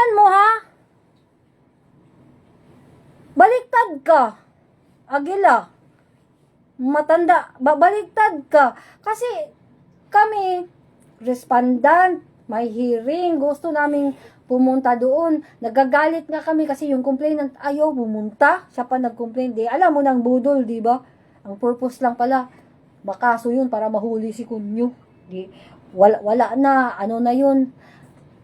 Tingnan mo ha. Baliktad ka. Agila. Matanda. Baliktad ka. Kasi kami, respondent, may hearing, gusto naming pumunta doon. Nagagalit nga kami kasi yung complainant ayaw pumunta. Siya pa nag-complain. Di, alam mo nang budol, di ba? Ang purpose lang pala, makaso yun para mahuli si Kunyo. Di, wala na, ano na yun.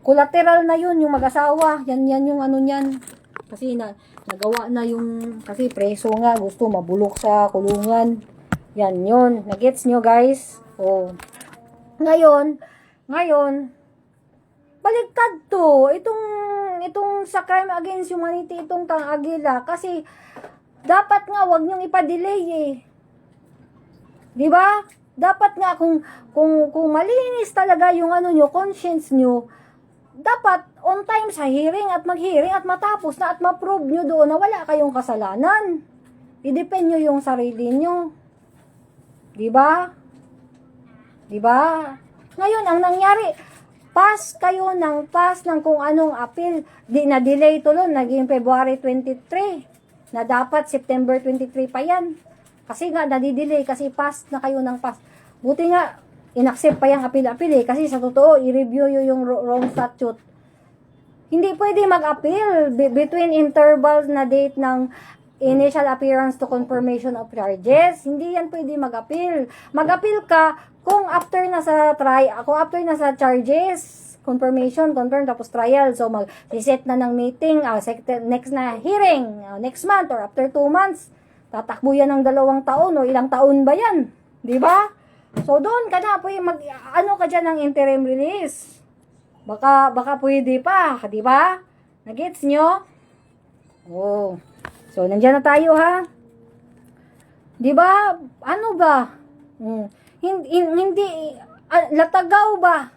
Collateral na yun, yung mag-asawa. Yan yung ano niyan. Kasi nagawa na yung, kasi preso nga, gusto mabulok sa kulungan. Yan yun. Nagets nyo guys? Oh. Ngayon, baliktad to. Itong sa crime against humanity, itong Kang Aguila. Kasi, dapat nga, wag nyong ipa-delay eh. Di ba? Dapat nga, kung malinis talaga yung ano nyo, conscience nyo, dapat on time sa hearing at mag-hearing at matapos na at ma-prove nyo doon na wala kayong kasalanan. I-depend nyo yung sarili nyo. Di ba? Di ba? Ngayon, ang nangyari, pass kayo ng kung anong appeal. Na-delay tuloy, naging February 23. Na dapat September 23 pa yan. Kasi nga, nadidelay kasi pass na kayo ng pass. Buti nga, inaccept pa yung appeal eh. Kasi sa totoo, i-review yung wrong statute. Hindi pwede mag-appeal between intervals na date ng initial appearance to confirmation of charges. Hindi yan pwede mag-appeal. Mag-appeal ka kung after na sa charges, confirmation, confirm, tapos trial. So, mag-reset na ng meeting, next na hearing, next month or after 2 months. Tatakbo yan ng 2 taon o ilang taon ba yan? Di ba? So, doon ka na, ano ka dyan ng interim release? Baka pwede pa, di ba? Nagets nyo? Oh. So, nandiyan na tayo, ha? Di ba? Ano ba? Hindi, latagaw ba?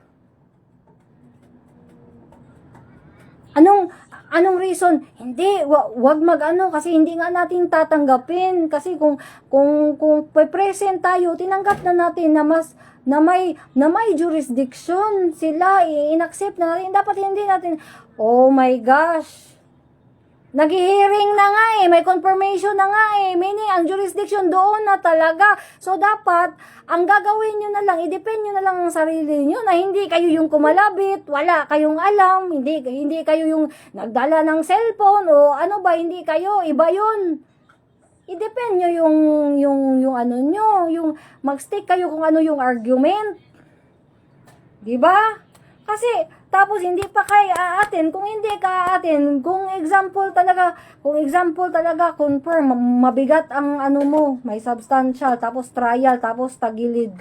Anong reason? Hindi, wag mag-ano kasi hindi nga natin tatanggapin kasi kung present tayo, tinanggap na natin na may jurisdiction sila, i-accept na natin. Dapat hindi natin, oh my gosh, nag-hearing na nga may confirmation na nga meaning ang jurisdiction doon na talaga. So dapat, ang gagawin nyo na lang, i-depend nyo na lang ang sarili nyo na hindi kayo yung kumalabit, wala kayong alam, hindi kayo yung nagdala ng cellphone o ano ba, hindi kayo, iba yun. I-depend nyo yung ano nyo, yung mag-stick kayo kung ano yung argument. Diba? Kasi, tapos hindi pa kayo aatin, kung hindi ka aatin, kung example talaga, confirm, mabigat ang ano mo, may substantial, tapos trial, tapos tagilid.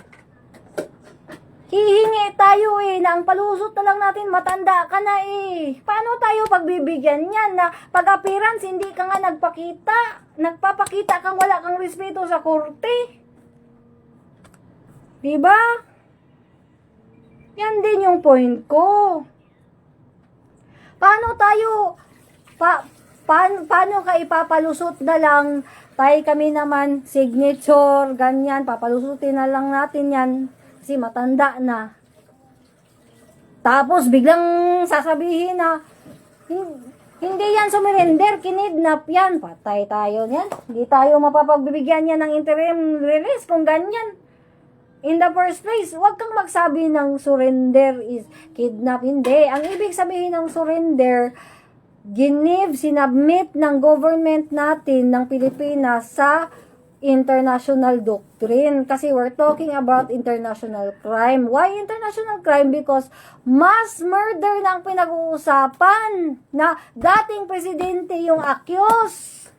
Hihingi tayo na ang palusot na lang natin, matanda ka na Paano tayo pagbibigyan yan na pag-appearance, hindi ka nga nagpapakita kang wala kang respeto sa korte. Diba? Yan din yung point ko. Paano tayo, paano ka ipapalusot na lang, kami naman, signature, ganyan, papalusutin na lang natin yan, kasi matanda na. Tapos, biglang sasabihin na, hindi yan sumurrender, kinidnap yan, patay tayo yan. Hindi tayo mapapagbibigyan yan ng interim release kung ganyan. In the first place, huwag kang magsabi ng surrender is kidnap. Hindi. Ang ibig sabihin ng surrender, sinubmit ng government natin ng Pilipinas sa international doctrine. Kasi we're talking about international crime. Why international crime? Because mass murder na ang pinag-uusapan na dating presidente yung accused.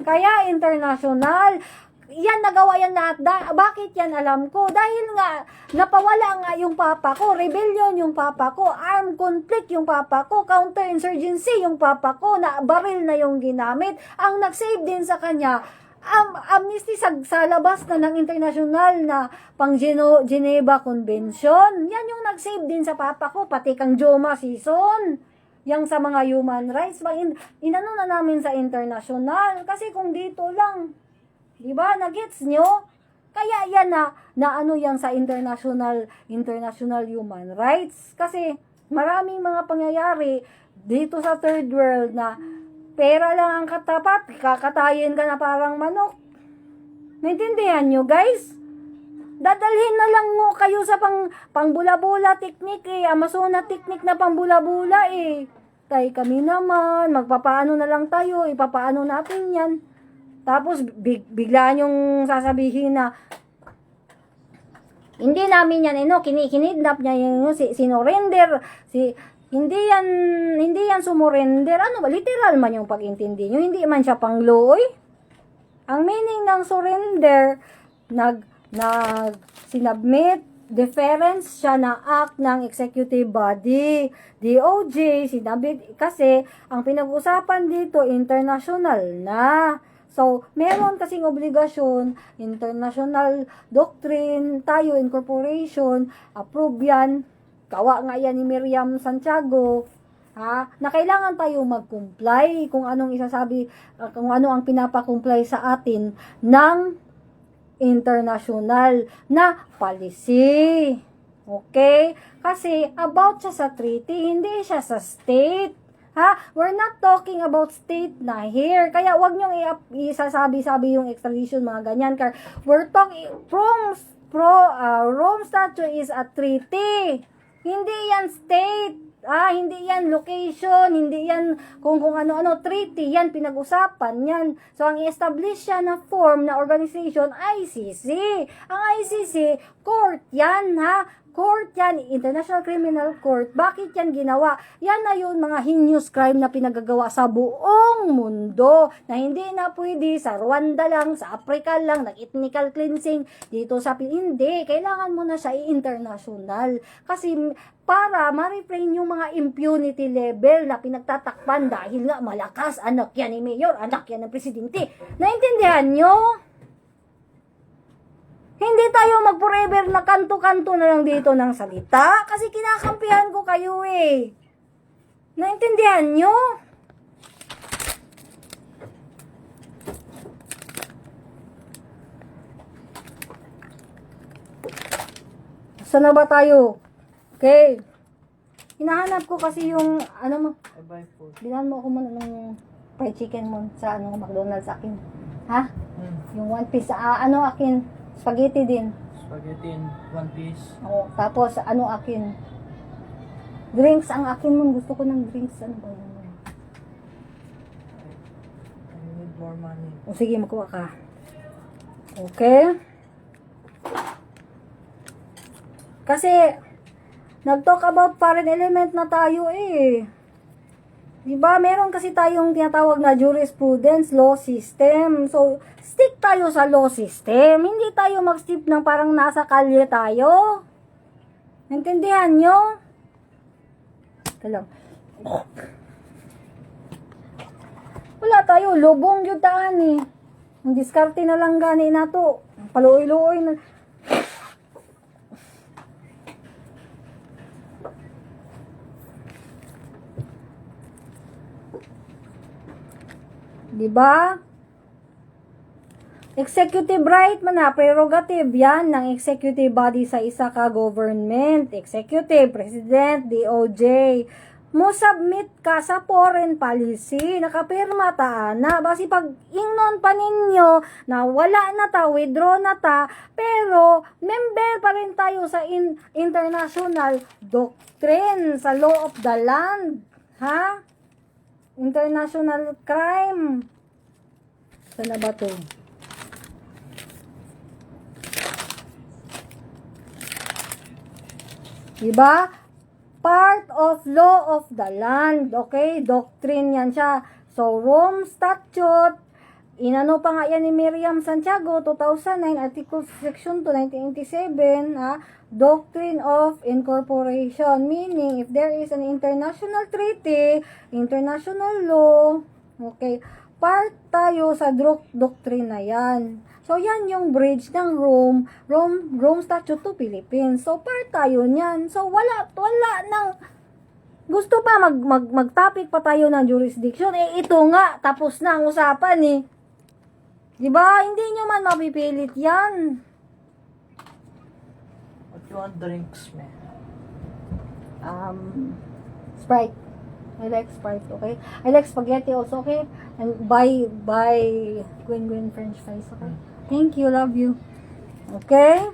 Kaya international. Yan, nagawa yan lahat. Bakit yan alam ko? Dahil nga, napawala nga yung papa ko, rebellion yung papa ko, armed conflict yung papa ko, counterinsurgency yung papa ko, na baril na yung ginamit. Ang nag-save din sa kanya, amnesty sa labas na ng international na pang Geneva Convention. Yan yung nag-save din sa papa ko, pati kang Joma season. Yang sa mga human rights, inano na namin sa international. Kasi kung dito lang, diba? Nagets nyo? Kaya yan na ano yan sa international human rights. Kasi maraming mga pangyayari, dito sa third world na pera lang ang katapat, kakatayin ka na parang manok. Naintindihan nyo, guys? Dadalhin na lang mo kayo sa pangbula-bula technique eh. Amazona technique na pangbula-bula eh. Tay kami naman, magpapaano na lang tayo, ipapaano natin yan. Tapos bigla nyong sasabihin na hindi namin yan kinidnap niya yung sinorender, hindi yan sumurender. Ano ba? Literal man yung pag-intindi nyo. Hindi man siya pangloy. Ang meaning ng surrender, sinubmit, deference siya na act ng executive body. DOJ, sinabi, kasi ang pinag-usapan dito, international na. So, meron kasing obligasyon, international doctrine, tayo, incorporation, approve yan, kawa nga yan ni Miriam Santiago, na kailangan tayo mag-comply kung anong isasabi, kung ano ang pinapa-comply sa atin ng international na policy. Okay? Kasi about siya sa treaty, hindi siya sa state. We're not talking about state na here. Kaya wag niyong isasabi-sabi yung extradition, mga ganyan. We're talking Rome Statute is a treaty. Hindi yan state. Hindi yan location, hindi yan kung ano-ano, treaty, yan pinag-usapan yan. So, ang i-establish siya na form na organization, ICC. Ang ICC, court yan, Court yan, International Criminal Court. Bakit yan ginawa? Yan na yun, mga heinous crime na pinagagawa sa buong mundo. Na hindi na pwede sa Rwanda lang, sa Africa lang, nag-ethnical cleansing. Dito sa hindi, kailangan mo na siya i-international. Kasi para ma-refrain yung mga impunity level na pinagtatakpan dahil nga malakas, anak yan ni Mayor, anak yan ng Presidente. Naintindihan nyo? Hindi tayo mag-forever na kanto-kanto na lang dito ng salita kasi kinakampihan ko kayo eh. Naintindihan nyo? Saan na ba tayo? Okay. Hinahanap ko kasi yung, bilan mo ako muna ng fried chicken mo sa McDonald's akin. Yung one piece, akin? Spaghetti din. Spaghetti in one piece. Oo, tapos akin? Drinks ang akin mo. Gusto ko ng drinks. Ano ba yun? I need more money. O sige, makuha ka. Okay? Kasi, nag-talk about foreign element na tayo eh. Diba? Meron kasi tayong tinatawag na jurisprudence, law system. So, stick tayo sa law system. Hindi tayo mag-stick ng parang nasa kalye tayo. Naintindihan nyo? Ito lang. Wala tayo. Lubong yun taan eh. Ang diskarte na lang gani na to. Paluoy-luoy na. Diba? Executive right man prerogative yan ng executive body sa isa ka government. Executive, President, DOJ. Mo submit ka sa foreign policy. Nakapirma ta na. Basi pag ingnon pa ninyo na wala na ta, withdraw na ta, pero member pa rin tayo sa international doctrine, sa law of the land. International crime. Saan na ba to? Diba? Part of law of the land. Okay? Doctrine yan siya. So, Rome Statute, inano pa nga yan ni Miriam Santiago, 2009, Article Section 2, 1987, Doctrine of Incorporation, meaning if there is an international treaty, international law, okay, part tayo sa doctrine na yan. So, yan yung bridge ng Rome Statute to Philippines. So, part tayo niyan. So, wala nang gusto pa mag-topic pa tayo ng jurisdiction. Ito nga, tapos na ang usapan eh. Diba? Hindi nyo man mapipilit yan. What you want drinks, man? Sprite. I like Sprite, okay? I like spaghetti also, okay? And buy Gwen French fries, okay? Thank you, love you. Okay?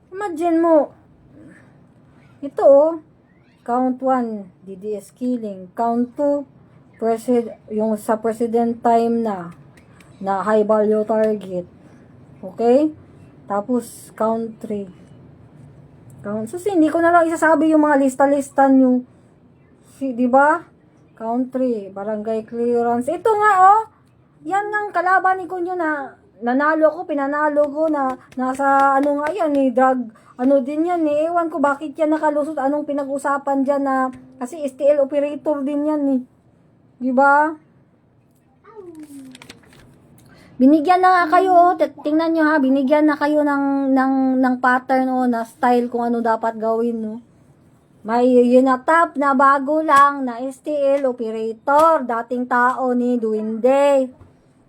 Imagine mo, ito count 1, DDS killing. Count 2, yung sa president time na high value target. Okay? Tapos, count 3. So, hindi ko na lang isasabi yung mga lista-lista nyo. Di ba? Count 3, barangay clearance. Ito nga, yan ang kalaban ni Kunyo na pinanalo ko na nasa ano nga yan drug, din yan ewan ko bakit yan nakalusot, anong pinag-usapan dyan na, kasi STL operator din yan di ba? Binigyan na kayo, tingnan nyo binigyan na kayo ng pattern na style kung ano dapat gawin May yunatap na bago lang na STL operator, dating tao ni Duwinde.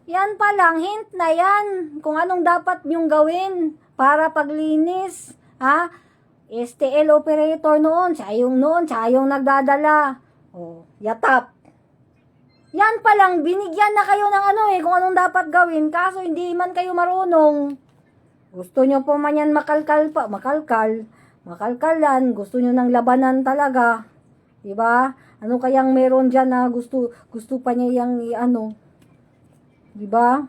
Yan pa lang, hint na yan kung anong dapat nyong gawin para paglinis. STL operator siya yung nagdadala. Yatap. Yan pa lang, binigyan na kayo ng kung anong dapat gawin, kaso hindi man kayo marunong. Gusto nyo po man yan makalkalan, gusto nyo ng labanan talaga. Diba? Ano kayang meron dyan na gusto pa niya yung diba?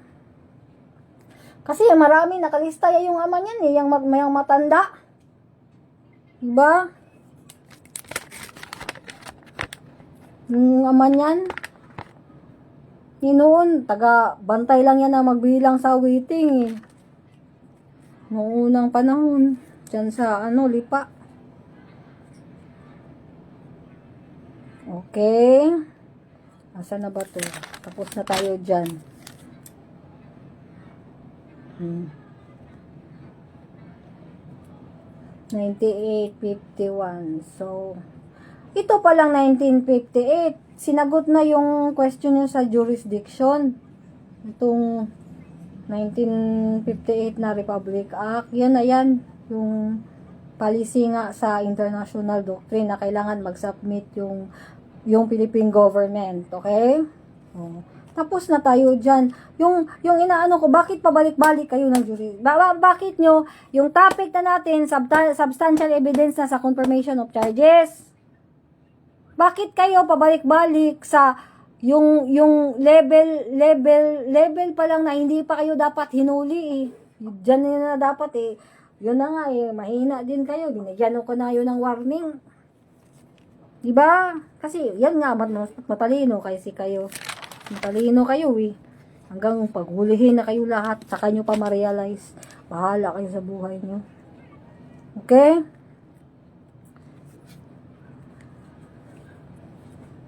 Kasi marami nakalista yung ama niyan yung matanda. Diba? Yung ama niyan. Noon, taga-bantay lang yan na magbilang sa waiting Noong unang panahon. Diyan sa Lipa. Okay. Asa na ba to? Tapos na tayo dyan. 9851. So, ito pa lang 1958. Sinagot na yung question nyo sa jurisdiction. Itong 1958 na Republic Act. Yan na yan. Yung policy nga sa international doctrine na kailangan mag-submit yung Philippine government. Okay? Tapos na tayo dyan. Yung inaano ko, bakit pabalik-balik kayo ng jury? Bakit nyo, yung topic na natin, substantial evidence na sa confirmation of charges. Bakit kayo pabalik-balik sa yung level pa lang na hindi pa kayo dapat hinuli Diyan na dapat yun na nga mahina din kayo. Binigyan ko na yun ng warning. Diba? Kasi yan nga, matalino kasi kayo. Matalino kayo Hanggang paghulihin na kayo lahat, saka nyo pa ma-realize. Bahala kayo sa buhay nyo. Okay?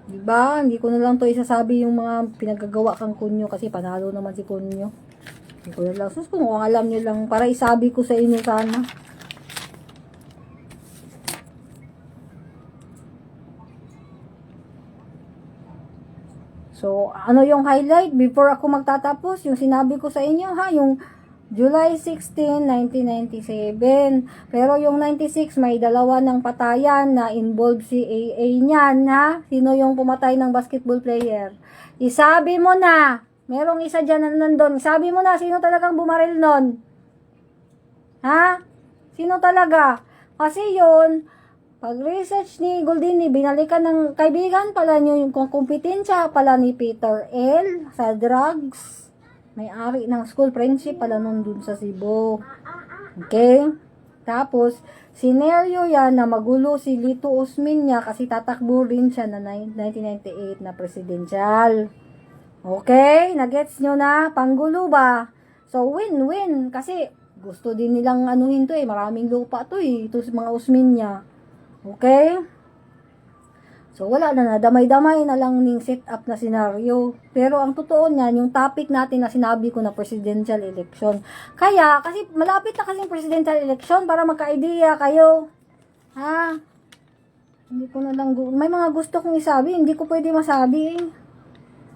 Diba? Hindi ko na lang to isasabi yung mga pinagagawa kang Kunyo kasi panalo naman si Kunyo. Hindi ko na lang. Sus, kung alam nyo lang, para isabi ko sa inyo sana. So, ano yung highlight? Before ako magtatapos, yung sinabi ko sa inyo yung July 16, 1997. Pero yung 96, may dalawa ng patayan na involved si AA niyan, Sino yung pumatay ng basketball player? Isabi mo na, merong isa dyan na nandun. Sabi mo na, sino talagang bumaril nun? Sino talaga? Kasi yun, pag-research ni Goldini, binalikan ng kaibigan pala nyo yung kompetensya pala ni Peter L. sa drugs. May-ari ng school friendship pala nun dun sa Cebu. Okay? Tapos, scenario yan na magulo si Lito Osmeña kasi tatakbo rin siya na 1998 na presidential. Okay? Nagets nyo na? Panggulo ba? So, win-win. Kasi, gusto din nilang anuhin to Maraming lupa to Ito sa mga Osmeña. Okay? So, wala na. Damay-damay na lang ning set up na senaryo. Pero, ang totoo niyan, yung topic natin na sinabi ko na presidential election. Kaya, kasi malapit na kasing presidential election para magka-idea kayo. Hindi ko na lang, may mga gusto kong isabi, hindi ko pwede masabi.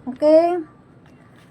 Okay?